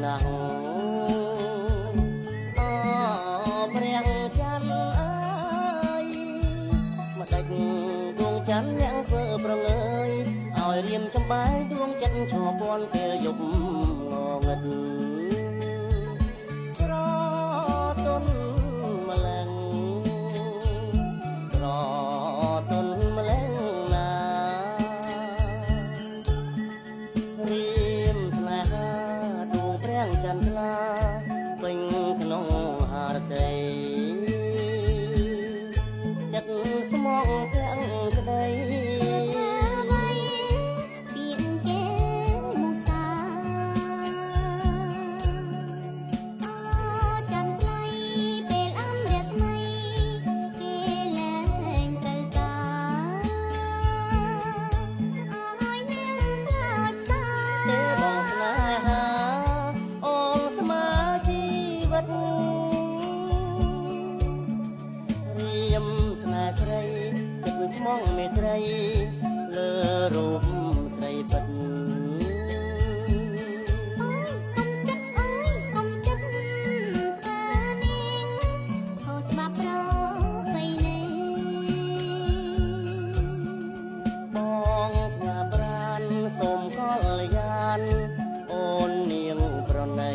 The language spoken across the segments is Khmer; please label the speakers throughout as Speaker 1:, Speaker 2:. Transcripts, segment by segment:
Speaker 1: ណាស់អព្រះច័ន្ទអើយមកដាច់ដួងច័ន្ទអ្នកធ្វើប្រងើយឲ្យរៀមចំបាយដួងចិត្តឈរពាន់ពេលយប់ងងឹតស្រទន់ម្លឹងស្រទន់ម្លឹងណារៀមស្នេហាដួងព្រះច័ន្ទថ្លាពេញក្នុងហារតីចិត្តស្មងទាំងក្តីរៀមស្នេហ៍ស្រីចិត្តស្មងមេត្រីលើរូបស្រីពិត
Speaker 2: កុំចិត្តធ្វើនាងខុសច្បាប់ប្រពៃណី
Speaker 1: បងផ្ងាប្រានសូមកល្យានអូននាងប្រណី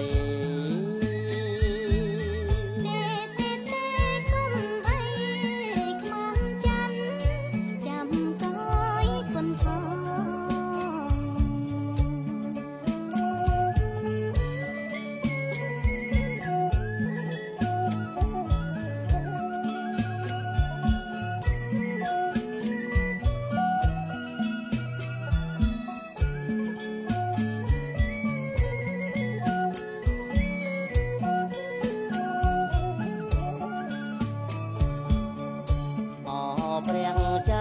Speaker 1: ព្រះច